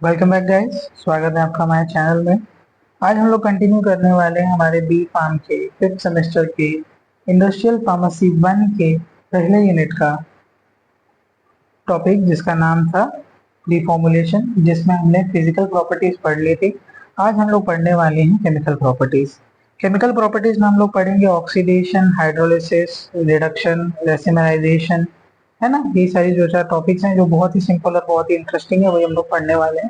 Welcome back guys. स्वागत है आपका हमारे चैनल में। आज हम लोग कंटिन्यू करने वाले हैं हमारे बी फार्म के 5th सेमेस्टर के इंडस्ट्रियल फार्मेसी 1 के पहले यूनिट का टॉपिक, जिसका नाम था रिफॉर्मुलेशन, जिसमें हमने फिजिकल प्रॉपर्टीज पढ़ ली थी। आज हम लोग पढ़ने वाले हैं केमिकल प्रॉपर्टीज। केमिकल प्रॉपर्टीज में हम लोग पढ़ेंगे ऑक्सीडेशन, हाइड्रोलिसिस, रिडक्शन, रेसिमराइजेशन, है ना। ये सारी जो चार टॉपिक्स हैं जो बहुत ही सिंपल और बहुत ही इंटरेस्टिंग है, वही हम लोग पढ़ने वाले हैं।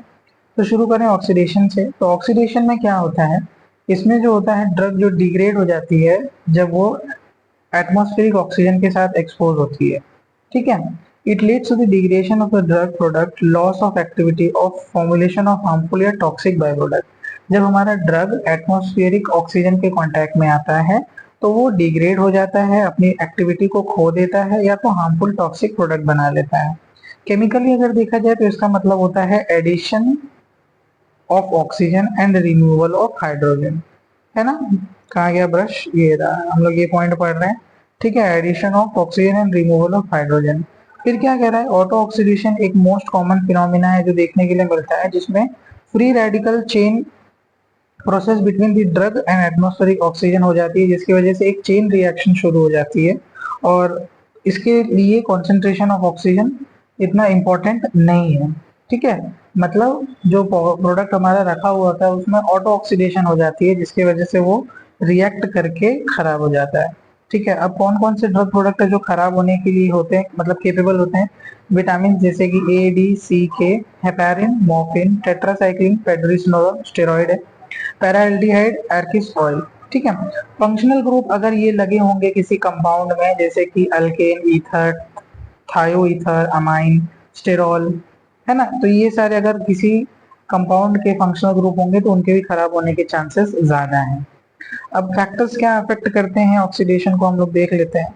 तो शुरू करें ऑक्सीडेशन से। तो ऑक्सीडेशन में क्या होता है, इसमें जो होता है ड्रग जो डिग्रेड हो जाती है जब वो एटमॉस्फेरिक ऑक्सीजन के साथ एक्सपोज होती है। ठीक है। It leads to the degradation of the drug product, loss of activity of formulation of harmful या टॉक्सिक बाय प्रोडक्ट। जब हमारा ड्रग एटमॉस्फेरिक ऑक्सीजन के कांटेक्ट में आता है तो वो डिग्रेड हो जाता है, अपनी एक्टिविटी को खो देता है या तो हार्मफुल टॉक्सिक प्रोडक्ट बना लेता है। केमिकली अगर देखा जाए तो इसका मतलब होता है addition of oxygen and removal of hydrogen, है ना। कहाँ गया ब्रश, ये रहा, हम लोग ये पॉइंट पढ़ रहे हैं। ठीक है, addition of oxygen and removal of hydrogen. फिर क्या कह रहा है, ऑटो ऑक्सीडेशन एक मोस्ट कॉमन फिनोमिना है जो देखने के लिए मिलता है, जिसमें free radical chain process between the drug and atmospheric oxygen हो जाती है, जिसकी वजह से एक चेन रिएक्शन शुरू हो जाती है। और इसके लिए कॉन्सेंट्रेशन ऑफ ऑक्सीजन इतना इम्पोर्टेंट नहीं है। ठीक है, मतलब जो प्रोडक्ट हमारा रखा हुआ होता है उसमें ऑटो ऑक्सीडेशन हो जाती है, जिसकी वजह से वो रिएक्ट करके खराब हो जाता है। ठीक है, अब कौन कौन से ड्रग प्रोडक्ट है जो खराब होने के लिए होते हैं, मतलब केपेबल होते हैं। विटामिन जैसे कि ए, डी, सी, के, हेपारिन, मॉर्फिन, टेट्रासाइक्लिन, पेड्रिसोलोन स्टेरॉइड है, पैराल्डिहाइड, एर्किस ऑयल। ठीक है। फंक्शनल ग्रुप अगर ये लगे होंगे किसी कंपाउंड में, जैसे कि अल्केन, ईथर, थायो ईथर, अमाइन, स्टेरॉल, है ना, तो ये सारे अगर किसी कंपाउंड के फंक्शनल ग्रुप होंगे तो उनके भी खराब होने के चांसेस ज्यादा हैं। अब फैक्टर्स क्या अफेक्ट करते हैं ऑक्सीडेशन को, हम लोग देख लेते हैं।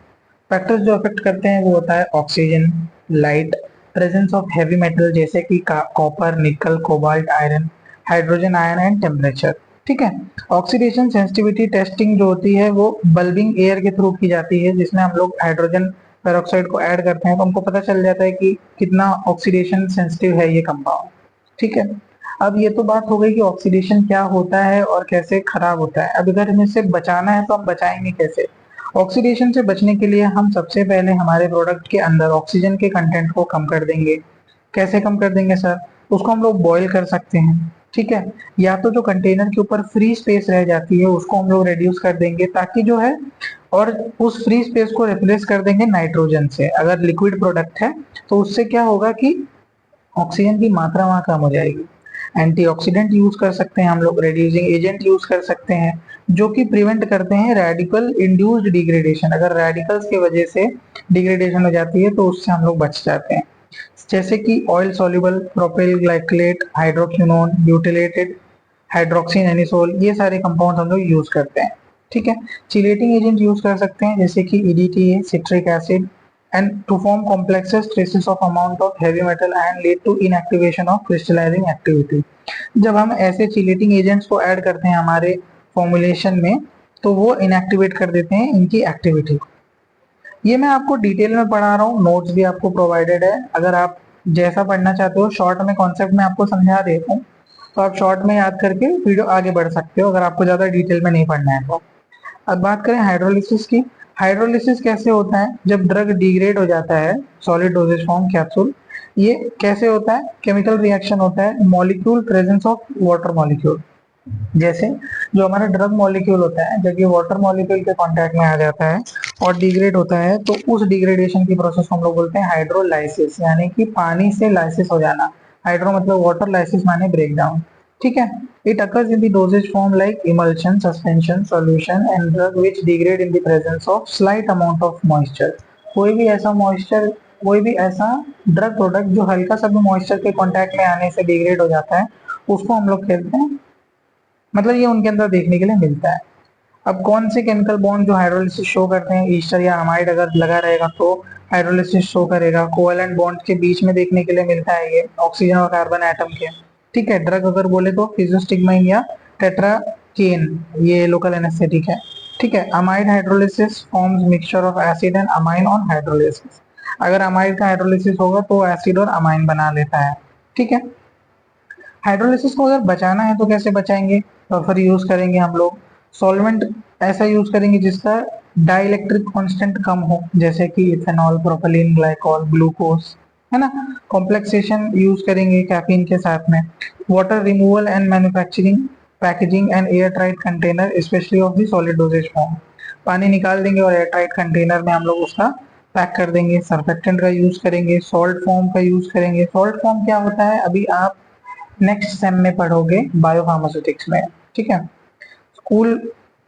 फैक्टर्स जो अफेक्ट करते हैं वो होता है oxygen, light, presence of heavy metal जैसे कि कॉपर, निकल, cobalt, iron, hydrogen ion and temperature. ठीक है। ऑक्सीडेशन सेंसिटिविटी टेस्टिंग जो होती है वो बल्बिंग एयर के थ्रू की जाती है, जिसमें हम लोग हाइड्रोजन पेरोक्साइड को ऐड करते हैं तो हमको पता चल जाता है कि कितना ऑक्सीडेशन सेंसिटिव है ये कंपाउंड। ठीक है। अब ये तो बात हो गई कि ऑक्सीडेशन क्या होता है और कैसे खराब होता है। अब अगर हमें इससे बचाना है तो हम बचाएंगे कैसे। ऑक्सीडेशन से बचने के लिए हम सबसे पहले हमारे प्रोडक्ट के अंदर ऑक्सीजन के कंटेंट को कम कर देंगे। कैसे कम कर देंगे सर, उसको हम लोग बॉईल कर सकते हैं। ठीक है, या तो जो कंटेनर के ऊपर फ्री स्पेस रह जाती है उसको हम लोग रिड्यूस कर देंगे ताकि जो है, और उस फ्री स्पेस को रिप्लेस कर देंगे नाइट्रोजन से। अगर लिक्विड प्रोडक्ट है तो उससे क्या होगा कि ऑक्सीजन की मात्रा वहां कम हो जाएगी। एंटीऑक्सीडेंट यूज कर सकते हैं हम लोग, रेड्यूसिंग एजेंट यूज कर सकते हैं जो कि प्रिवेंट करते हैं रेडिकल इंड्यूस्ड डिग्रेडेशन। अगर रेडिकल्स की वजह से डिग्रेडेशन हो जाती है तो उससे हम लोग बच जाते हैं, जैसे कि oil soluble propyl glycolate, hydroquinone, butylated hydroxy anisole, ये सारे कंपाउंड हम लोग यूज करते हैं। ठीक है। चिलेटिंग एजेंट यूज कर सकते हैं जैसे कि EDTA, citric acid, and to form complexes traces of amount of heavy metal and lead to inactivation of crystallizing activity। जब हम ऐसे चिलेटिंग एजेंट्स को ऐड करते हैं हमारे फॉर्मुलेशन में तो वो इनएक्टिवेट कर देते हैं इनकी एक्टिविटी को। ये मैं आपको डिटेल में पढ़ा रहा हूँ, नोट्स भी आपको प्रोवाइडेड है। अगर आप जैसा पढ़ना चाहते हो, शॉर्ट में कॉन्सेप्ट में आपको समझा देता हूँ तो आप शॉर्ट में याद करके वीडियो आगे बढ़ सकते हो, अगर आपको ज्यादा डिटेल में नहीं पढ़ना है तो। अब बात करें हाइड्रोलिसिस की। हाइड्रोलिसिस कैसे होता है, जब ड्रग डिग्रेड हो जाता है सॉलिड डोजेज फॉर्म कैप्सूल। ये कैसे होता है, केमिकल रिएक्शन होता है, molecule presence of water molecule. जैसे जो हमारा ड्रग मॉलिक्यूल होता है जब ये वाटर मॉलिक्यूल के कांटेक्ट में आ जाता है और डिग्रेड होता है तो उस डिग्रेडेशन की प्रोसेस को हम लोग बोलते हैं हाइड्रोलाइसिस, यानी कि पानी से लाइसिस हो जाना। हाइड्रो मतलब वाटर, लाइसिस माने ब्रेक डाउन। ठीक है। It occurs in the dosage form like emulsion, suspension, solution and drug which degrade in the presence of slight amount of moisture। कोई भी ऐसा मॉइस्चर, कोई भी ऐसा ड्रग प्रोडक्ट जो हल्का सा भी मॉइस्चर के कांटेक्ट में आने से डिग्रेड हो जाता है उसको हम लोग कहते हैं, मतलब ये उनके अंदर देखने के लिए मिलता है। अब कौन से केमिकल बॉन्ड जो हाइड्रोलिसिस शो करते हैं, ईस्टर या अमाइड अगर लगा रहेगा तो हाइड्रोलिसिस शो करेगा। कोवेलेंट बॉन्ड के बीच में देखने के लिए मिलता है ये ऑक्सीजन और कार्बन एटम के। ठीक है। ड्रग अगर बोले तो फिजियोस्टिग्माइन या टेट्राकेन, ये लोकल एनेस्थेटिक है। ठीक है। Amide hydrolysis forms mixture of acid and amine on hydrolysis. अगर अमाइड का हाइड्रोलिसिस होगा तो एसिड और अमाइन बना लेता है। ठीक है। हाइड्रोलिसिस को अगर बचाना है तो कैसे बचाएंगे, बफर यूज करेंगे हम लोग, सॉल्वेंट ऐसा यूज करेंगे जिसका डाइलेक्ट्रिक कांस्टेंट कम हो, जैसे कि इथेनॉल, प्रोपेलिन ग्लाइकॉल, ग्लूकोज, है ना। कॉम्प्लेक्सेशन यूज करेंगे कैफीन के साथ में। Water removal and manufacturing, packaging and air tight container specially of the solid doses form, पानी निकाल देंगे और एयर टाइट कंटेनर में हम लोग उसका पैक कर देंगे। सर्फेक्टेंट का यूज करेंगे, सॉल्ट फॉर्म का यूज करेंगे। सॉल्ट फॉर्म क्या होता है अभी आप नेक्स्ट सेम में पढ़ोगे बायोफार्मास्यूटिक्स में, ठीक है। कूल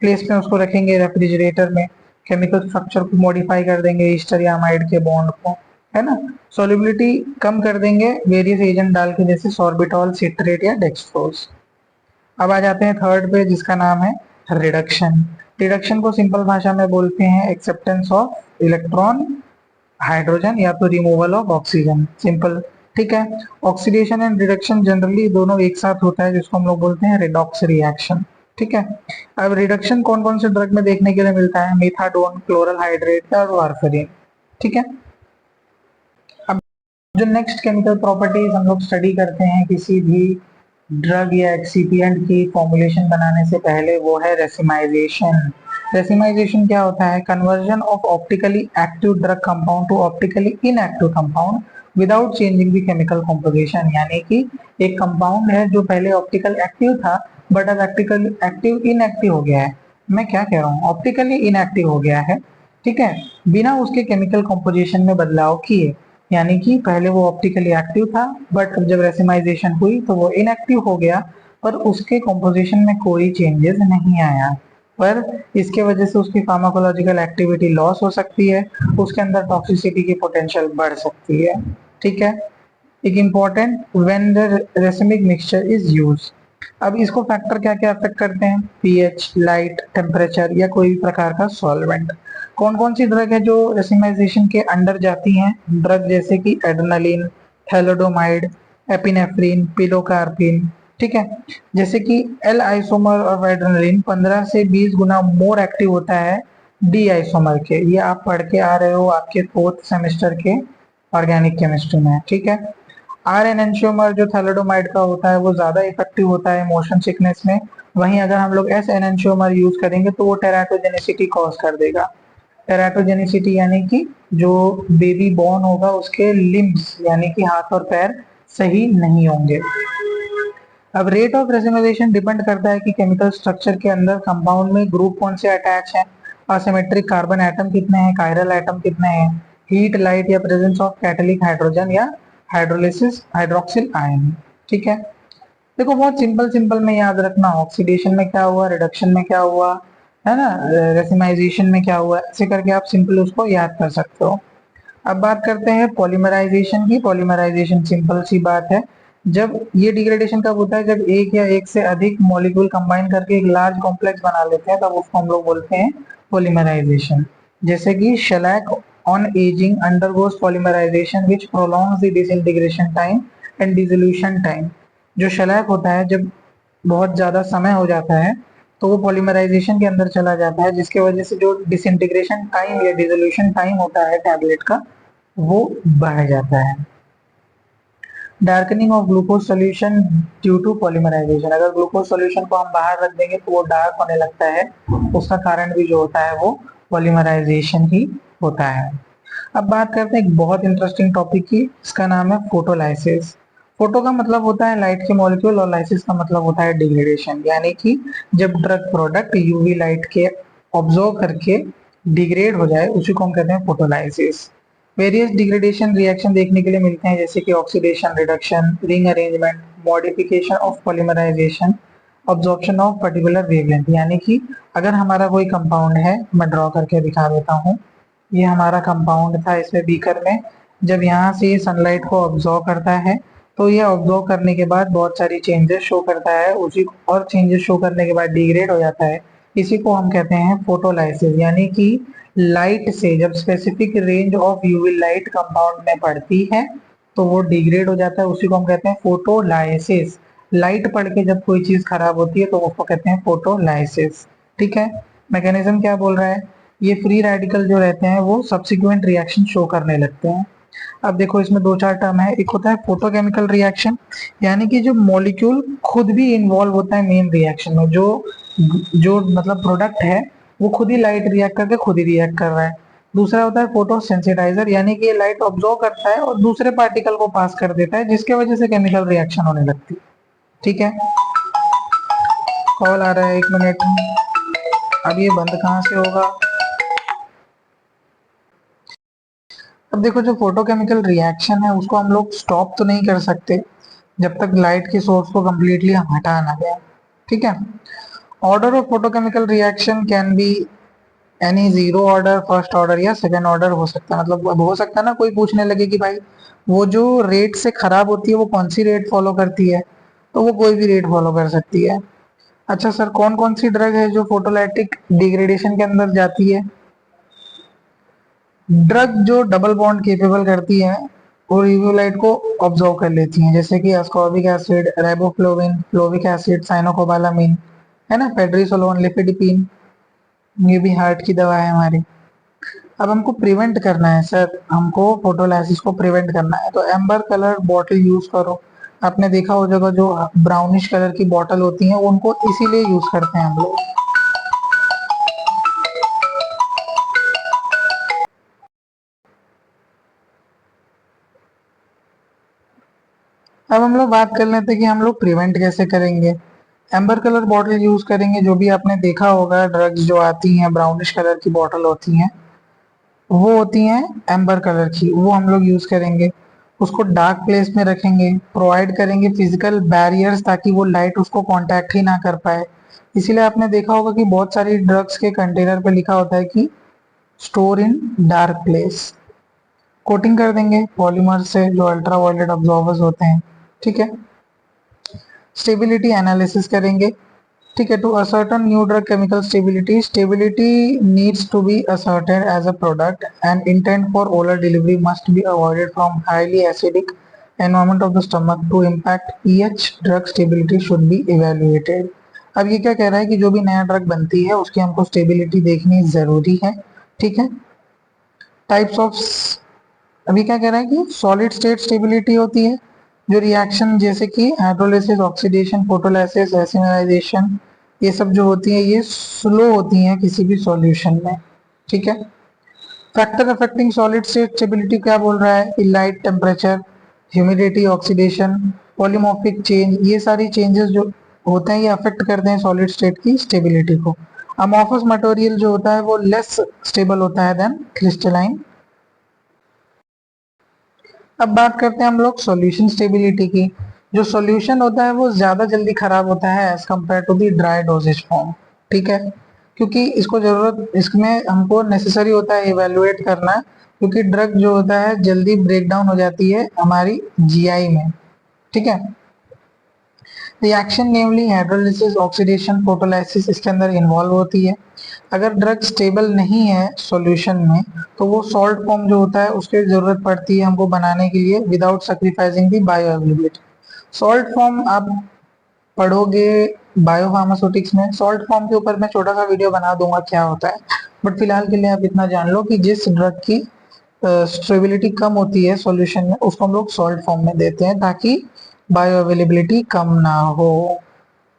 प्लेस में उसको रखेंगे, रेफ्रिजरेटर में, केमिकल स्ट्रक्चर को मॉडिफाई कर देंगे ईस्टर या अमाइड के बॉन्ड को, है ना। सॉल्युबिलिटी कम कर देंगे वेरियस एजेंट डाल के, जैसे सॉर्बिटॉल, सिट्रेट या डेक्सट्रोज। अब आ जाते हैं थर्ड पे जिसका नाम है रिडक्शन। रिडक्शन को सिंपल भाषा में बोलते हैं एक्सेप्टेंस ऑफ इलेक्ट्रॉन, हाइड्रोजन या तो रिमूवल ऑफ ऑक्सीजन, सिंपल, ठीक है। ऑक्सीडेशन एंड रिडक्शन जनरली दोनों एक साथ होता है जिसको हम लोग बोलते हैं रिडॉक्स रिएक्शन, ठीक है। अब रिडक्शन कौन कौन से ड्रग में देखने के लिए मिलता है, मेथाडोन, क्लोरल हाइड्रेट और वारफरीन, ठीक है। अब जो नेक्स्ट केमिकल प्रॉपर्टीज हम लोग स्टडी करते हैं किसी भी ड्रग या एक्सीपिएंट की फॉर्मुलेशन बनाने से पहले, वो है रेसिमाइजेशन। रेसिमाइजेशन क्या होता है, conversion of optically active drug compound to optically inactive compound without changing the chemical composition. यानी कि एक कंपाउंड है जो पहले ऑप्टिकल एक्टिव था बट अब ऑप्टिकल एक्टिव इनएक्टिव हो गया है, मैं क्या कह रहा हूँ, ऑप्टिकली इनएक्टिव हो गया है, ठीक है, बिना उसके केमिकल कॉम्पोजिशन में बदलाव किए। यानी कि पहले वो ऑप्टिकली एक्टिव था बट जब रेसिमाइजेशन हुई तो वो इनएक्टिव हो गया, पर उसके कॉम्पोजिशन में कोई चेंजेस नहीं आया, पर इसके वजह से उसकी फार्माकोलॉजिकल एक्टिविटी लॉस हो सकती है, उसके अंदर टॉक्सिसिटी की पोटेंशियल बढ़ सकती है, ठीक है। एक important, when the racemic mixture is use. अब इसको फैक्टर क्या क्या अफेक्ट करते हैं, पीएच, लाइट, टेम्परेचर या कोई भी प्रकार का सॉल्वेंट। कौन कौन सी ड्रग है जो रेसिमाइजेशन के अंडर जाती हैं, ड्रग जैसे कि एड्रेनालिन, थैलोडोमाइड, एपिनेफ्रिन, पिलोकार्पिन, ठीक है। जैसे कि एल आइसोमर ऑफ एड्रेनालिन 15 से 20 गुना मोर एक्टिव होता है डी आइसोमर के, ये आप पढ़ के आ रहे हो आपके 4th सेमेस्टर के ऑर्गेनिक केमिस्ट्री में, ठीक है। आर एनेंशियोमर जो थैलेडोमाइड का होता है वो ज्यादा इफेक्टिव होता है मोशन सिकनेस में, वहीं अगर हम लोग एस एनेंशियोमर यूज करेंगे तो वो टेराटोजेनिसिटी कॉज कर देगा। टेराटोजेनिसिटी यानी कि जो बेबी बॉर्न होगा उसके लिम्स यानी कि हाथ और पैर सही नहीं होंगे। अब रेट ऑफ रेसिमाइजेशन डिपेंड करता है कि केमिकल स्ट्रक्चर के अंदर कंपाउंड में ग्रुप कौन से अटैच है, असिमेट्रिक कार्बन एटम कितने हैं, कायरल एटम कितने हैं, हीट, लाइट या प्रेजेंस ऑफ कैटलिक हाइड्रोजन या हाइड्रोलिसिस हाइड्रोक्सिल आयन, ठीक है। देखो बहुत सिंपल सिंपल में याद रखना, ऑक्सीडेशन में क्या हुआ, रिडक्शन में क्या हुआ, है ना, रेसिमाइजेशन में क्या हुआ, ऐसे करके आप सिंपल उसको याद कर सकते हो। अब बात करते हैं पॉलीमराइजेशन की। पॉलीमराइजेशन सिंपल सी बात है, जब ये डिग्रेडेशन कब होता है, जब एक या एक से अधिक मॉलिक्यूल कंबाइन करके एक लार्ज कॉम्प्लेक्स बना लेते हैं, तब उसको हम लोग बोलते हैं पॉलीमराइजेशन। जैसे कि shellac on ageing undergoes polymerization which prolongs the disintegration time and dissolution time. जो शेलैक होता है जब बहुत ज्यादा समय हो जाता है तो वो पॉलीमराइजेशन के अंदर चला जाता है, जिसके वजह से जो डिसइंटीग्रेशन टाइम या डिसोल्यूशन टाइम होता है टैबलेट का वो बढ़ जाता है। Darkening of glucose solution due to polymerization, अगर ग्लूकोज सोल्यूशन को हम बाहर रख देंगे तो वो डार्क होने लगता है, उसका कारण भी जो होता है वो पॉलीमराइजेशन ही होता है। अब बात करते हैं एक बहुत इंटरेस्टिंग टॉपिक की, इसका नाम है फोटोलाइसिस। फोटो का मतलब होता है लाइट के मॉलिक्यूल और लाइसिस का मतलब होता है डिग्रेडेशन, यानी कि जब ड्रग प्रोडक्ट यूवी लाइट के ऑब्जर्व करके डिग्रेड हो जाए उसी को हम कहते हैं फोटोलाइसिस। वेरियस डिग्रेडेशन रिएक्शन देखने के लिए मिलते हैं जैसे कि oxidation, reduction, ring arrangement, modification of polymerization, absorption of particular wavelength. यानी कि अगर हमारा कोई कंपाउंड है, मैं ड्रॉ करके दिखा देता हूँ, ये हमारा कंपाउंड था इसमें बीकर में, जब यहाँ से ये सनलाइट को ऑब्जॉर्व करता है तो ये ऑब्जॉर्व करने के बाद बहुत सारी चेंजेस शो करता है, उसी और चेंजेस शो करने के बाद डिग्रेड हो जाता है, इसी को हम कहते हैं फोटोलाइसिस। यानी कि लाइट से जब specific range of UV light compound में पड़ती है तो वो डिग्रेड हो जाता है, उसी को हम कहते हैं फोटोलाइसिस। लाइट पड़ के जब कोई चीज खराब होती है तो उसको कहते हैं फोटोलाइसिस, ठीक है। मैकेनिज्म क्या बोल रहा है, ये फ्री रेडिकल जो रहते हैं वो सब्सिक्वेंट रिएक्शन शो करने लगते हैं। अब देखो इसमें दो चार टर्म है, एक होता है फोटोकेमिकल रिएक्शन, यानी कि जो मॉलिक्यूल खुद भी इन्वॉल्व होता है मेन रिएक्शन में, जो जो मतलब प्रोडक्ट है वो खुद ही लाइट रिएक्ट करके खुद ही रिएक्ट कर रहा है। दूसरा होता है फोटोसेंसिटाइजर, यानी कि ये लाइट ऑब्जॉर्व करता है और दूसरे पार्टिकल को पास कर देता है, जिसके वजह से केमिकल रिएक्शन होने लगती है। ठीक है, कॉल आ रहा है, 1 मिनट। अब ये बंद कहाँ से होगा? अब देखो जो फोटोकेमिकल रिएक्शन है उसको हम लोग स्टॉप तो नहीं कर सकते जब तक लाइट के सोर्स को कम्प्लीटली हम हटा ना दें। ठीक है, order of photochemical reaction can be any zero order, first order या सेकेंड ऑर्डर हो सकता है। मतलब अब हो सकता है ना कोई पूछने लगे कि भाई वो जो रेट से खराब होती है वो कौन सी रेट फॉलो करती है, तो वो कोई भी रेट फॉलो कर सकती है। अच्छा सर, कौन कौन सी ड्रग है जो फोटोलाइटिक डिग्रेडेशन के अंदर जाती है? ड्रग जो डबल बॉन्ड केपेबल करती है और यूवी लाइट को ऑब्जॉर्व कर लेती हैं, जैसे कि ascorbic acid, riboflavin, folic acid, cyanocobalamin, है ना, पेड्रीसोलोन, लिफिडिपिन, ये भी हार्ट की दवा है हमारी। अब हमको प्रिवेंट करना है सर, हमको फोटोलाइसिस को प्रिवेंट करना है, तो एम्बर कलर बॉटल यूज करो। आपने देखा हो जगह जो ब्राउनिश कलर की बॉटल होती हैं उनको इसीलिए यूज करते हैं हम लोग। अब हम लोग बात कर लेते हैं कि हम लोग प्रिवेंट कैसे करेंगे। एम्बर कलर बॉटल यूज करेंगे, जो भी आपने देखा होगा ड्रग्स जो आती हैं ब्राउनिश कलर की बॉटल होती हैं, वो होती हैं एम्बर कलर की, वो हम लोग यूज करेंगे। उसको डार्क प्लेस में रखेंगे, प्रोवाइड करेंगे फिजिकल बैरियर्स ताकि वो लाइट उसको कांटेक्ट ही ना कर पाए। इसीलिए आपने देखा होगा कि बहुत सारी ड्रग्स के कंटेनर पे लिखा होता है कि store in dark place. Coating कर देंगे पॉलीमर से जो अल्ट्रा वायलेट अब्जॉर्बर्स होते हैं। ठीक है, स्टेबिलिटी एनालिसिस करेंगे। ठीक है, to ascertain new drug chemical stability, stability needs to be asserted as a product and intent for oral delivery must be avoided from highly acidic environment of the stomach to impact pH, drug stability should be evaluated. अब ये क्या कह रहा है कि जो भी नया ड्रग बनती है उसकी हमको स्टेबिलिटी देखनी जरूरी है। ठीक है, टाइप्स ऑफ, अभी क्या कह रहा है कि सॉलिड स्टेट स्टेबिलिटी होती है जो रिएक्शन जैसे कि हाइड्रोलिसिस, ऑक्सीडेशन, फोटोलाइसिस, एसिमिलाइजेशन, ये सब जो होती है ये स्लो होती हैं किसी भी सॉल्यूशन में। ठीक है, factor affecting solid state stability क्या बोल रहा है कि light, temperature, humidity, oxidation, polymorphic change, ये सारी चेंजेस जो होते हैं ये अफेक्ट करते हैं सॉलिड स्टेट की स्टेबिलिटी को। अमॉर्फस मटेरियल जो होता है वो लेस स्टेबल होता है देन क्रिस्टलाइन। अब बात करते हैं हम लोग सॉल्यूशन स्टेबिलिटी की। जो सॉल्यूशन होता है वो ज्यादा जल्दी खराब होता है as compare to the dry dosage form. ठीक है, क्योंकि इसको जरूरत, इसमें हमको नेसेसरी होता है इवेलुएट करना, क्योंकि ड्रग जो होता है जल्दी ब्रेक डाउन हो जाती है हमारी जीआई में। ठीक है, रिएक्शन नेमली हाइड्रोलिसिस, ऑक्सीडेशन, फोटोलाइसिस इसके अंदर इन्वॉल्व होती है। अगर ड्रग स्टेबल नहीं है सॉल्यूशन में तो वो सॉल्ट फॉर्म जो होता है उसकी जरूरत पड़ती है हमको बनाने के लिए विदाउट सैक्रिफाइसिंग दी बायो अवेलेबिलिटी। सॉल्ट फॉर्म आप पढ़ोगे बायोफार्मास्यूटिक्स में, सॉल्ट फॉर्म के ऊपर मैं छोटा सा वीडियो बना दूंगा क्या होता है, बट फिलहाल के लिए आप इतना जान लो कि जिस ड्रग की स्टेबिलिटी कम होती है सॉल्यूशन में उसको हम लोग सॉल्ट फॉर्म में देते हैं ताकि बायो अवेलेबिलिटी कम ना हो।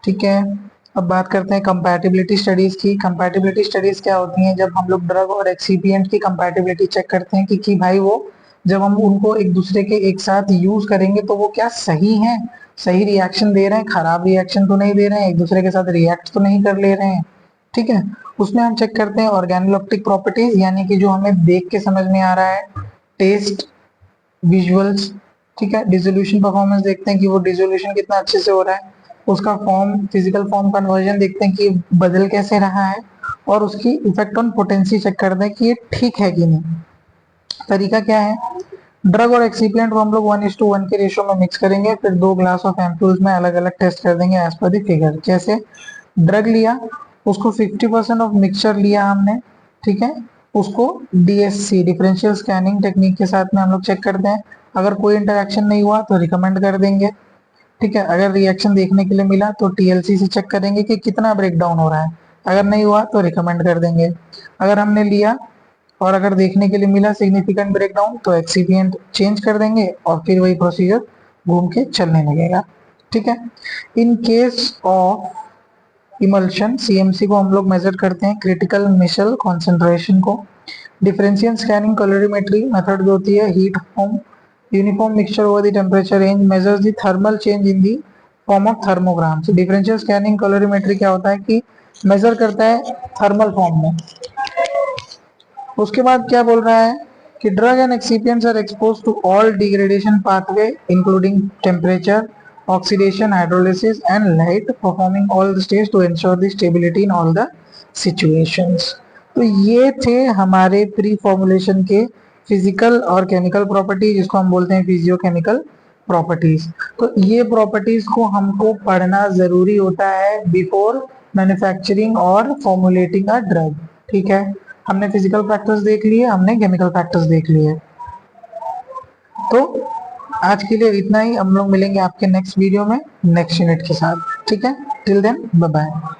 ठीक है, अब बात करते हैं कंपैटिबिलिटी स्टडीज की। कंपैटिबिलिटी स्टडीज क्या होती हैं? जब हम लोग ड्रग और एक्सीपिएंट की कंपैटिबिलिटी चेक करते हैं कि भाई वो जब हम उनको एक दूसरे के एक साथ यूज करेंगे तो वो क्या सही हैं, सही रिएक्शन दे रहे हैं, खराब रिएक्शन तो नहीं दे रहे हैं, एक दूसरे के साथ रिएक्ट तो नहीं कर ले रहे हैं। ठीक है, उसमें हम चेक करते हैं ऑर्गेनोलेप्टिक प्रॉपर्टीज, यानी कि जो हमें देख के समझ में आ रहा है, टेस्ट, विजुअल्स। ठीक है, डिसोल्यूशन परफॉर्मेंस देखते हैं कि वो डिसोल्यूशन कितना अच्छे से हो रहा है, उसका फॉर्म, फिजिकल फॉर्म कन्वर्जन देखते हैं कि बदल कैसे रहा है, और उसकी इफेक्ट ऑन पोटेंसी चेक करते हैं कि ये ठीक है कि नहीं। तरीका क्या है? ड्रग और एक्सीपिएंट को हम लोग 1:1 के रेशियो में मिक्स करेंगे, फिर 2 ग्लास ऑफ एम्पूल्स में अलग अलग टेस्ट कर देंगे एज पर द फिगर। जैसे ड्रग लिया, उसको 50% ऑफ मिक्सचर लिया हमने, ठीक है, उसको डीएससी, डिफरेंशियल स्कैनिंग टेक्निक के साथ में हम लोग चेक करते हैं। अगर कोई इंटरेक्शन नहीं हुआ तो रिकमेंड कर देंगे। ठीक है, अगर रिएक्शन देखने के लिए मिला तो टीएलसी से चेक करेंगे कि कितना ब्रेक डाउन हो रहा है, अगर नहीं हुआ तो रिकमेंड कर देंगे। अगर हमने लिया और अगर देखने के लिए मिला सिग्निफिकेंट ब्रेकडाउन तो एक्सीपिएंट चेंज कर देंगे और फिर वही प्रोसीजर घूम के चलने लगेगा। ठीक है। In case of emulsion CMC को हम लोग मेजर करते हैं क्रिटिकल मिसल कॉन्सेंट्रेशन को। डिफरेंशियल स्कैनिंग कैलोरीमेट्री मेथड जो होती है heat form uniform mixture over the temperature range measures the thermal change in the form of thermogram. Differential scanning calorimetry क्या होता है कि मेजर करता है थर्मल फॉर्म में। उसके बाद क्या बोल रहा है कि drug and excipients are expose to all degradation pathway including temperature oxidation hydrolysis and light performing all the stage to ensure the stability in all the situations. तो ये थे हमारे प्री फॉर्मुलेशन के फिजिकल और केमिकल प्रॉपर्टीज जिसको हम बोलते हैं फिजियोकेमिकल प्रॉपर्टीज। तो ये प्रॉपर्टीज को हमको पढ़ना जरूरी होता है बिफोर मैन्युफैक्चरिंग और फॉर्मुलेटिंग अ ड्रग। ठीक है। हमने फिजिकल फैक्टर्स देख लिए, हमने केमिकल फैक्टर्स देख लिए। तो आज के लिए इतना ही। हम लोग मिलेंगे आपके नेक्स्ट वीडियो में नेक्स्ट यूनिट के साथ। ठीक है। Till then bye bye.